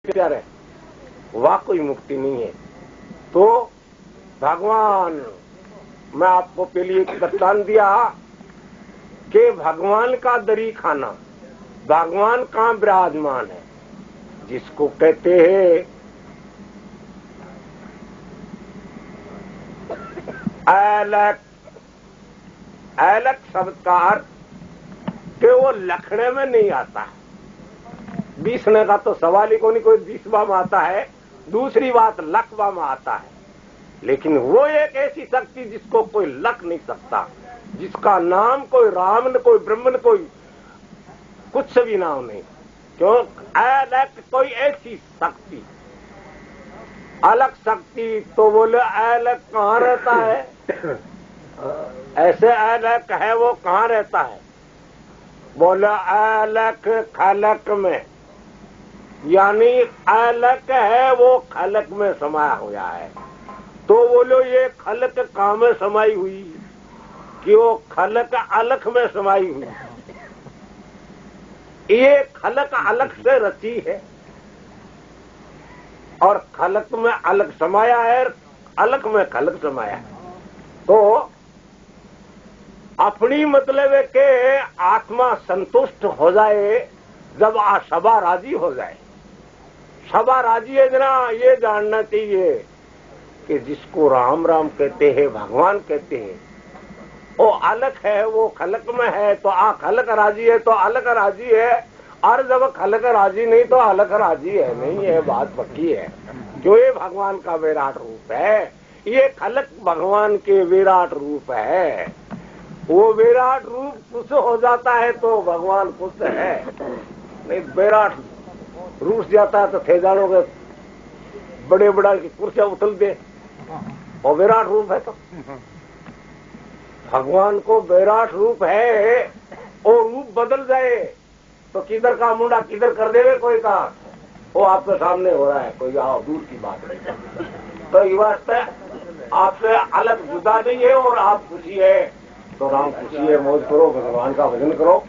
है, वह कोई मुक्ति नहीं है। तो भगवान, मैं आपको पहले एक दृष्टांत दिया कि भगवान का दरी खाना, भगवान कहाँ विराजमान है, जिसको कहते हैं अलख। अलख शब्द का अर्थ कि वो लखने में नहीं आता, बीसने का तो सवाल ही कोई बीसवा में आता है। दूसरी बात लखवा में आता है, लेकिन वो एक ऐसी शक्ति जिसको कोई लख नहीं सकता, जिसका नाम कोई राम न कोई ब्रह्म न कोई कुछ भी नाम नहीं। क्यों? अलख कोई ऐसी शक्ति, अलग शक्ति। तो बोले अलग कहाँ रहता है? ऐसे अलग है वो कहाँ रहता है? बोले अलग खलक में, यानी अलग है वो खलक में समाया हुआ है। तो बोलो ये खलक कहाँ में समाई हुई? कि वो खलक अलख में समाई हुई। ये खलक अलग से रची है और खलक में अलग समाया है, अलग में खलक समाया है। तो अपनी मतलब है कि आत्मा संतुष्ट हो जाए जब सभा राजी हो जाए। सभा राजी है जना, ये जानना चाहिए कि जिसको राम राम कहते हैं, भगवान कहते हैं, वो अलग है, वो खलक में है। तो खलक राजी है तो अलग राजी है, और जब खलक राजी नहीं तो अलग राजी है नहीं। है बात पक्की है। जो ये भगवान का विराट रूप है, ये खलक भगवान के विराट रूप है। वो विराट रूप खुश हो जाता है तो भगवान खुश है, नहीं विराट रूस जाता है तो थे जानोगे बड़े बड़ा की कुर्सियां उछल दे, और विराट रूप है। तो भगवान को विराट रूप है, और रूप बदल जाए तो किधर का मुंडा किधर कर देवे कोई का, वो आपके सामने हो रहा है। कोई आओ दूर की बात नहीं। तो ये वास्ते आपसे अलग जुदा नहीं है और आप खुशी है तो राम खुशी है, मौज करो, भगवान का भजन करो।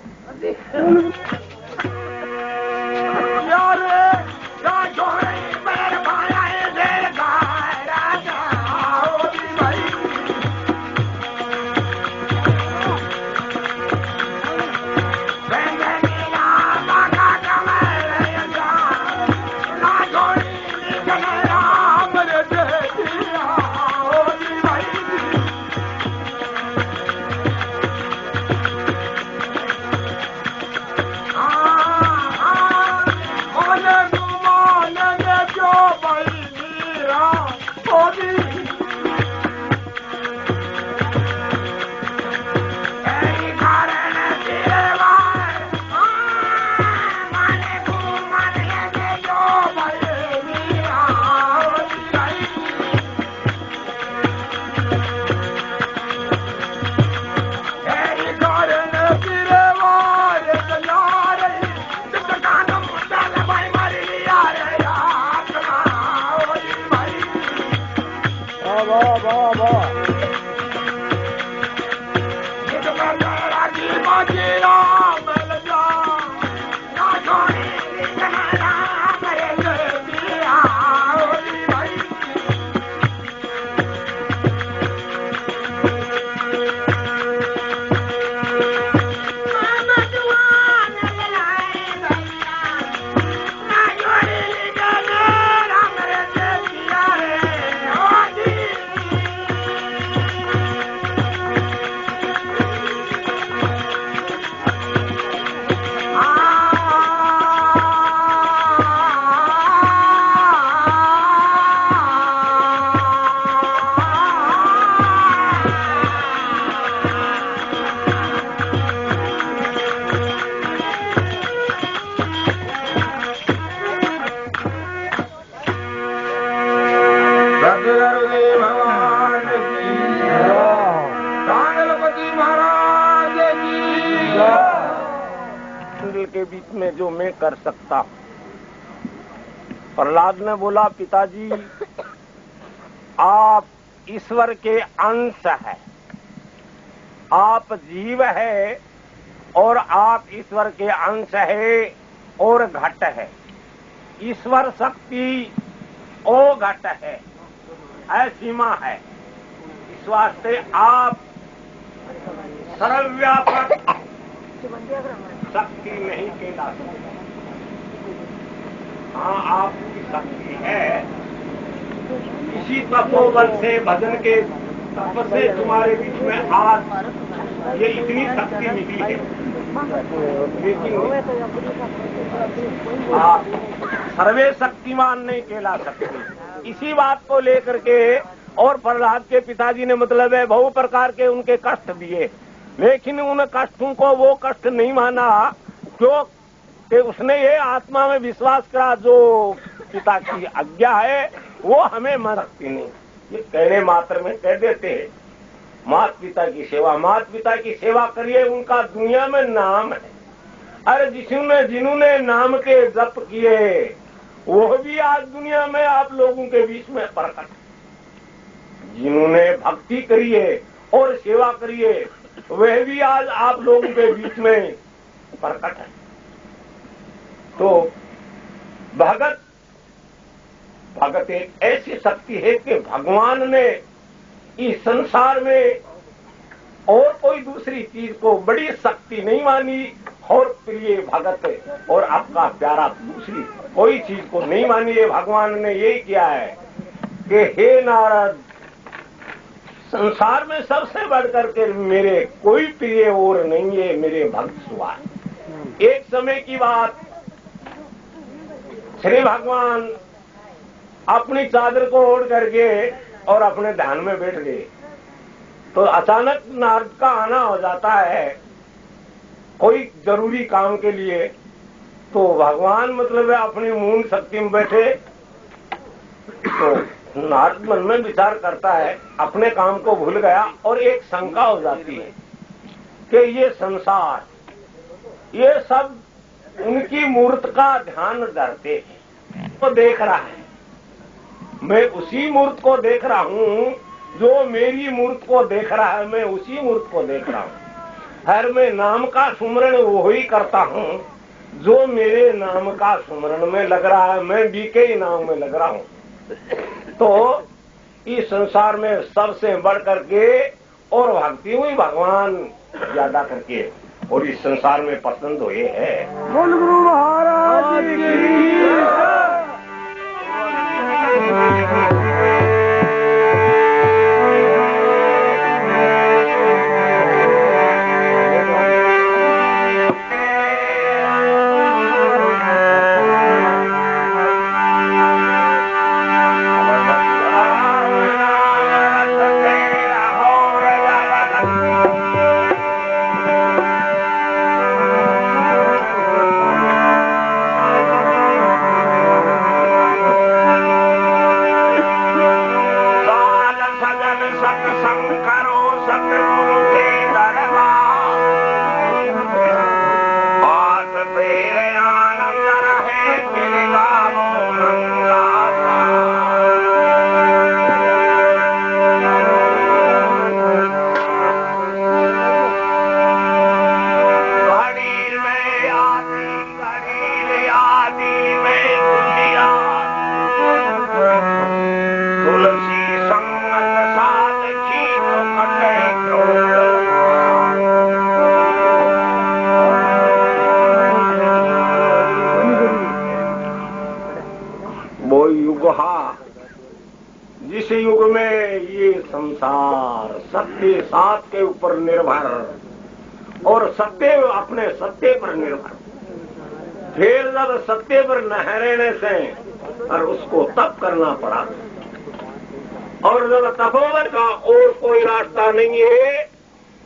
के बीच में जो मैं कर सकता हूं। प्रहलाद ने बोला, पिताजी आप ईश्वर के अंश है, आप जीव है और आप ईश्वर के अंश है और घट है। ईश्वर शक्ति ओ घट है, असीमा है। इस वास्ते आप सर्वव्यापक शक्ति नहीं कहला सकते। हाँ, आपकी शक्ति है, इसी तपोबल से, भजन के तप से तुम्हारे बीच में आज ये इतनी शक्ति मिली है। लेकिन आप सर्वे शक्तिमान नहीं कहला सकते। इसी बात को लेकर के और प्रहलाद के पिताजी ने मतलब है बहु प्रकार के उनके कष्ट दिए, लेकिन उन कष्टों को वो कष्ट नहीं माना, क्यों कि उसने ये आत्मा में विश्वास करा जो पिता की आज्ञा है वो हमें मर सकती नहीं। ये कहने मात्र में कह देते हैं माता पिता की सेवा, माता पिता की सेवा करिए, उनका दुनिया में नाम है। अरे जिन्होंने नाम के जप किए वो भी आज दुनिया में आप लोगों के बीच में प्रकट है। जिन्होंने भक्ति करिए और सेवा करिए वह भी आज आप लोगों के बीच में प्रकट है। तो भगत एक ऐसी शक्ति है कि भगवान ने इस संसार में और कोई दूसरी चीज को बड़ी शक्ति नहीं मानी और प्रिय भगत और आपका प्यारा दूसरी कोई चीज को नहीं मानी है। भगवान ने यही किया है कि हे नारद, संसार में सबसे बढ़कर के मेरे कोई प्रिय और नहीं है, मेरे भक्त सिवाय। एक समय की बात, श्री भगवान अपनी चादर को ओढ़ करके और अपने ध्यान में बैठ गए, तो अचानक नारद का आना हो जाता है कोई जरूरी काम के लिए। तो भगवान मतलब है अपनी मूल शक्ति में बैठे, तो नारद मन में विचार करता है, अपने काम को भूल गया और एक शंका हो जाती है कि ये संसार, ये सब उनकी मूर्त का ध्यान धरते हैं, तो देख रहा है, मैं उसी मूर्त को देख रहा हूँ जो मेरी मूर्त को देख रहा है, मैं उसी मूर्त को देख रहा हूँ। हर मैं नाम का सुमरण वो ही करता हूँ जो मेरे नाम का सुमरण में लग रहा है, मैं बीके ही नाम में लग रहा हूँ। तो इस संसार में सबसे बढ़ करके और भक्ति हुई भगवान ज्यादा करके और इस संसार में पसंद हुए है। बोल गुरु महाराज की। जिस युग में ये संसार सत्य सात के ऊपर निर्भर और सत्य अपने सत्य पर निर्भर, फिर जब सत्य पर न रहने से और उसको तप करना पड़ा, और जब तपोवन का और कोई रास्ता नहीं है,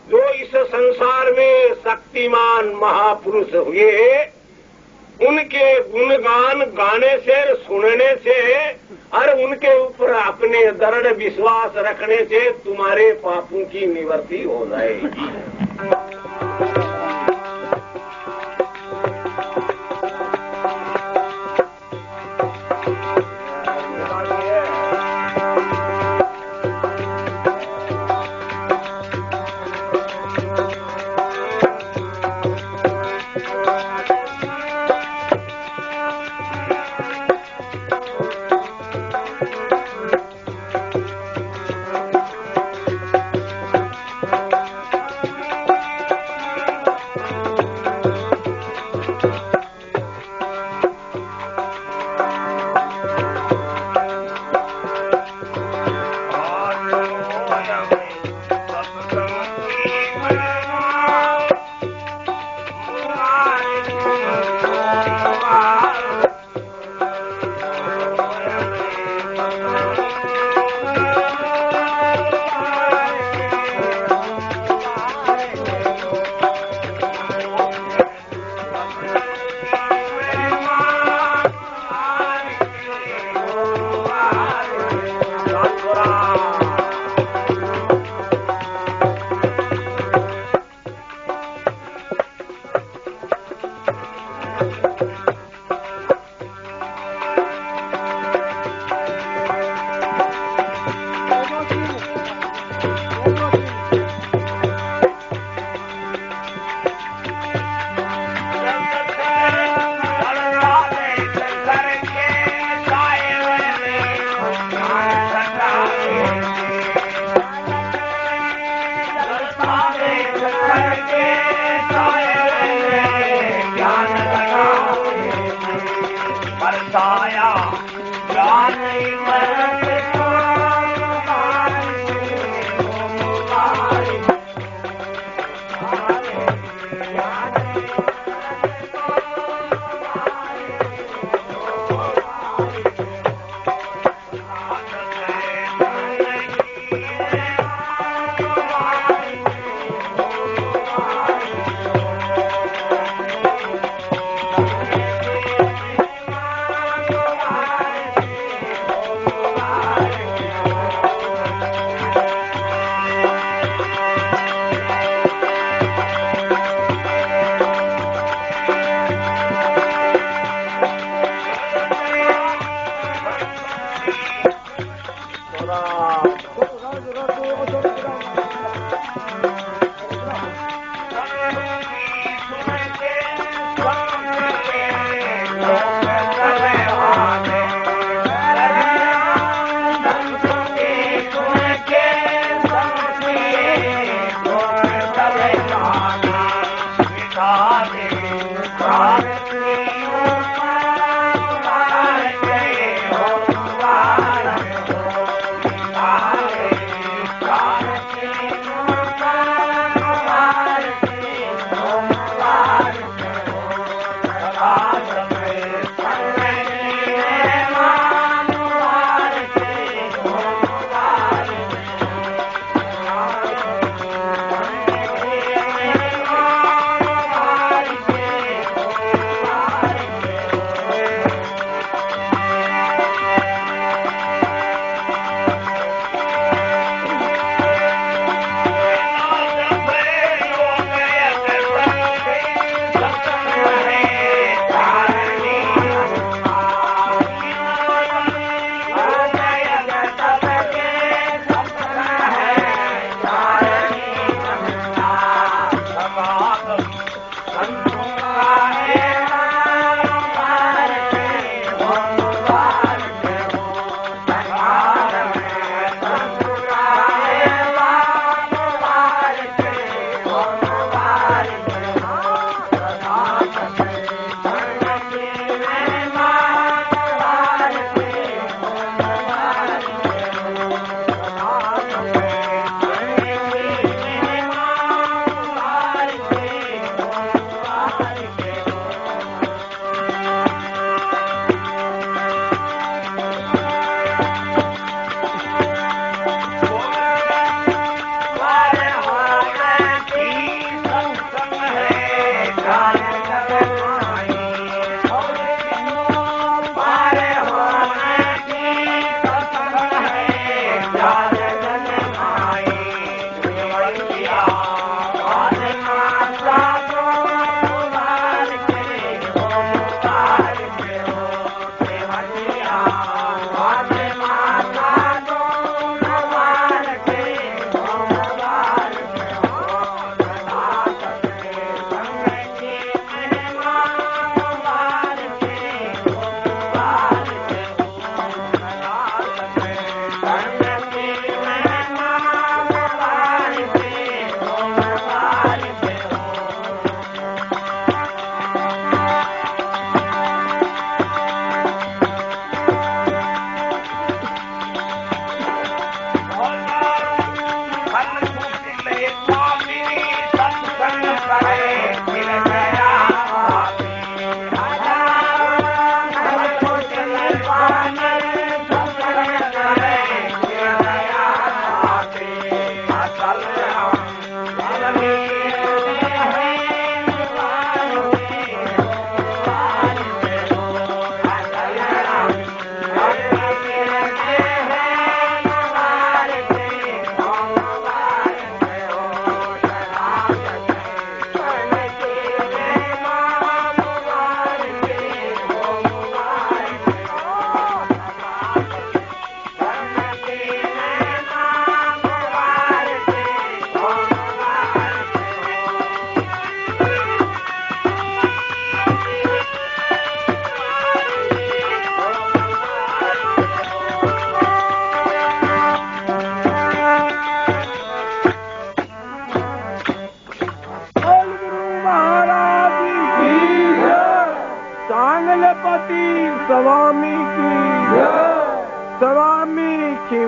जो इस संसार में शक्तिमान महापुरुष हुए उनके गुणगान गाने से, सुनने से और उनके ऊपर अपने दृढ़ विश्वास रखने से तुम्हारे पापों की निवृत्ति हो जाएगी।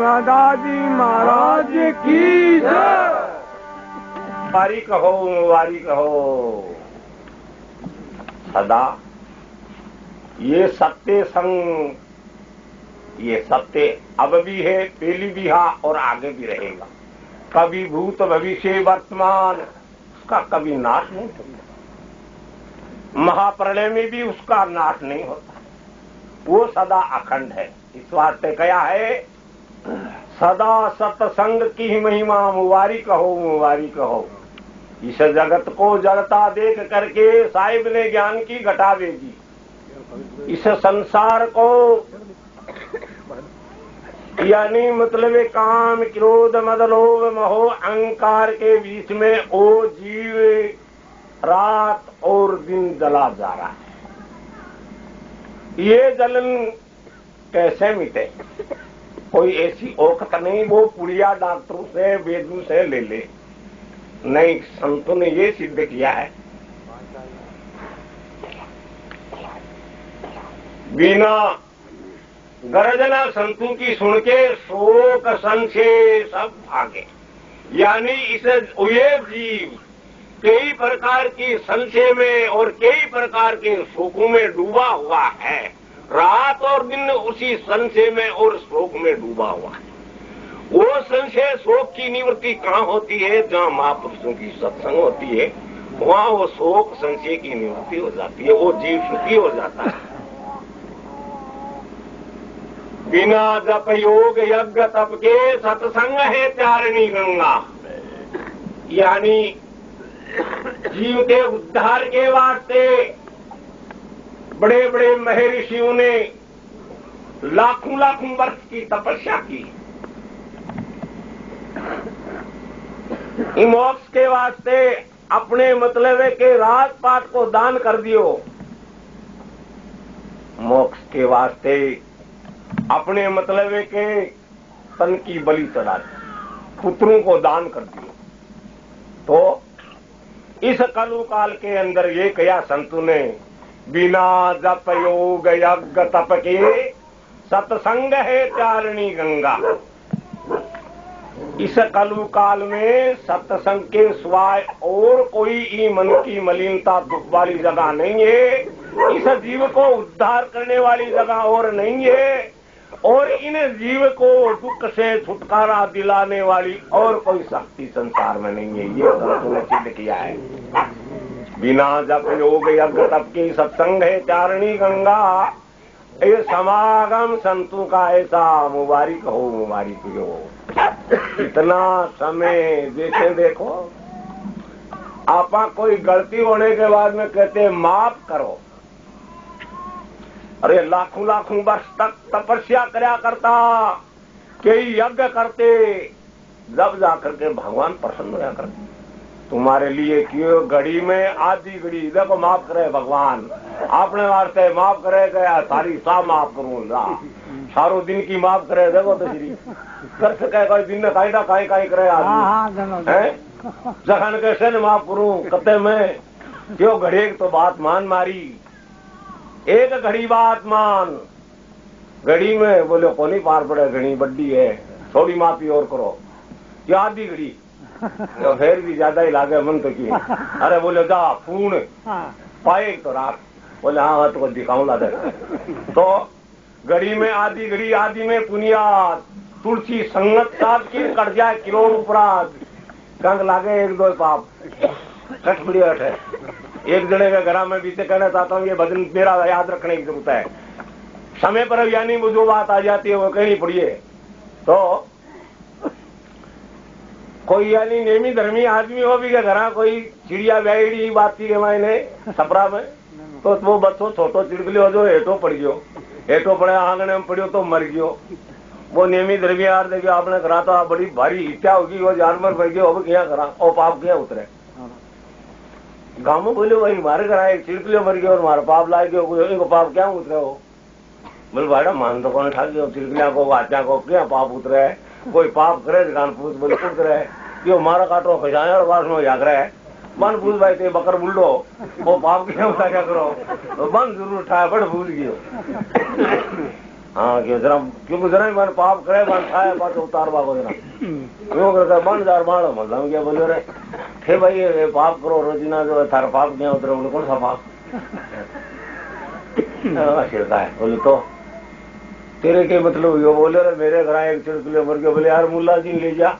दादाजी महाराज की जय। मुबारक हो, मुबारक हो। सदा ये सत्य संग, ये सत्य अब भी है, पहले भी हा और आगे भी रहेगा। कभी भूत भविष्य वर्तमान उसका कभी नाश नहीं होता। महाप्रलय में भी उसका नाश नहीं होता, वो सदा अखंड है। इस वास्ते क्या है, सदा सत्संग की महिमा मुबारक हो, मुबारक हो। इस जगत को जड़ता देख करके साहिब ने ज्ञान की घटा देगी। इस संसार को यानी मतलब काम क्रोध मद लोभ मोह अहंकार के बीच में वो जीव रात और दिन जला जा रहा है। ये जलन कैसे मिटे? कोई ऐसी औखत नहीं वो पुड़िया डॉक्टरों से वेदों से ले ले, नहीं। संतों ने ये सिद्ध किया है, बिना गर्जना संतों की सुन के शोक संशय सब भागे। यानी इसे ये जीव कई प्रकार की संशय में और कई प्रकार के शोकों में डूबा हुआ है। रात और दिन उसी संशय में और शोक में डूबा हुआ है। वो संशय शोक की निवृत्ति कहाँ होती है? जहाँ महापुरुषों की सत्संग होती है, वहाँ वो शोक संशय की निवृत्ति हो जाती है, वो जीव सुखी हो जाता है। बिना जप योग यज्ञ तप के सत्संग है त्यारिणी गंगा। यानी जीव के उद्धार के वास्ते बड़े बड़े महर्षियों ने लाखों लाखों वर्ष की तपस्या की। मोक्ष के वास्ते अपने मतलब के राजपाट को दान कर दियो। मोक्ष के वास्ते अपने मतलब के तन की बलि चढ़ा दी, पुत्रों को दान कर दियो। तो इस कलु काल के अंदर ये कया संतों ने, बिना जप योग यज्ञ तप के सत्संग है त्यारिणी गंगा। इस कलु काल में सत्संग के सिवाय और कोई मन की मलिनता दुख वाली जगह नहीं है। इस जीव को उद्धार करने वाली जगह और नहीं है, और इन जीव को दुख से छुटकारा दिलाने वाली और कोई शक्ति संसार में नहीं है। ये संतों ने सिद्ध किया है। बिना जप योग यज्ञ तप की सत्संग है त्यारिणी गंगा। ये समागम संतों का ऐसा मुबारक हो, मुबारक हो। इतना समय देखे देखो, आपा कोई गलती होने के बाद में कहते माफ करो। अरे लाखों लाखों वर्ष तक तपस्या करया करता, कई यज्ञ करते, जब जाकर के भगवान प्रसन्न होया करते। तुम्हारे लिए क्यों घड़ी में आधी घड़ी देखो माफ करे भगवान, आपने वास्ते माफ करे गया सारी सा माफ करूंगा, सारो दिन की माफ करे। देखो तो श्री कर सके कोई दिन में काई ना काई काई करे आदमी है, जखन कैसे न माफ करूं कते में क्यों घड़ी तो बात मान मारी। एक घड़ी बात मान, घड़ी में बोले कोनी पार पड़े, घड़ी बड्डी है, थोड़ी माफी और करो। क्या आधी घड़ी तो फिर भी ज्यादा ही लागे मन तो की। अरे बोले जा पूर्ण पाए तो रात, बोले हाँ तो दिखाऊं ला दे। तो घड़ी में आधी घड़ी, आधी में पुनियाद, तुलसी संगत साथ की कट जाए किलोड़ उपराध, कंग लागे एक दो पाप कट बड़ी हट है। एक जने के घर में बीते कहना चाहता हूँ, ये भजन मेरा याद रखने की जरूरत है। समय पर यानी वो जो बात आ जाती है वो कहनी पड़िए। तो कोई यानी नेमी धर्मी आदमी हो भी के घर कोई चिड़िया व्याड़ी बात के मायने सपरा में, तो वो बच्चों छोटो चिड़कली हो जो हेठो पड़ गयो, हेठो पड़े आंगने में पड़ियो तो मर गयो। वो नेमी धर्मी यार देखियो आपने करा तो बड़ी भारी इच्छा होगी, वो जानवर मर गयो, अब क्या करा और पाप क्या उतरे। गाँव में बोले वही मारे करा एक चिड़कली मर गयो और मारा पाप लाए गयो, इनको पाप क्या उतरे हो? बोले भाड़ा मान तो कौन ठा गयो, चिड़कलिया को वाचा को क्या पाप उतरे है? कोई पाप करे गान पूछ बोले उतरे क्यों मारा काटो खजाया और वास में जाग रहा है। मन पूछ भाई ते बकर बुल्लो वो पाप क्या होता क्या करो, तो मन जरूर उठाया बड़ भूल गयो। हाँ कि जरा क्योंकि जरा मन पाप करे मन खाए बात उतार बागो जरा क्यों करता बन जार बाण मतलब क्या बोले रे थे भाई ये पाप करो रोजीना जो थारा पाप क्या उतरे बोले कौन सा पाप शिरता है बोले तो तेरे के मतलब यो बोले रे मेरे घर एक चिड़कले मर गए बोले यार मुल्ला जी ले जा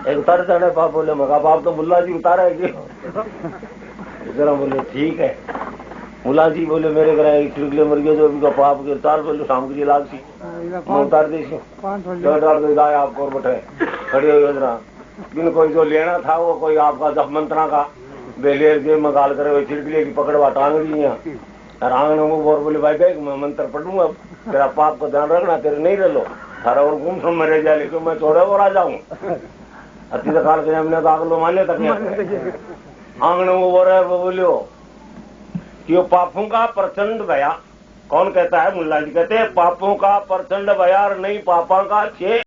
एक उतार जाने पाप बोले मगा पाप तो मुल्ला जी उतारेगी जरा बोले ठीक है मुला जी बोले मेरे घर एक चिड़कले मर गए जो अभी पाप के उतार बोले शाम के लिए लाग सी मैं उतार दी डाल दे गाय आपको और बैठे खड़ी हुई जरा बिन कोई जो लेना था वो कोई आपका जब मंत्रा का बेलेर जे मगाल करे वो चिड़कले की पकड़वा टांग दी और आंगन में बोर बोले भाई देख मैं मंत्र पढ़ूंगा तेरा पाप का ध्यान रखना तेरे नहीं रह लो थारा और गुम सुन मरे जाए लेकिन मैं थोड़े और आ जाऊं अति काल के हमने तो लो माने तक आंगन में बोर है वो बोलियो कि पापों का प्रचंड भया कौन कहता है मुल्ला जी कहते हैं पापों का प्रचंड भया और नहीं पापा का छे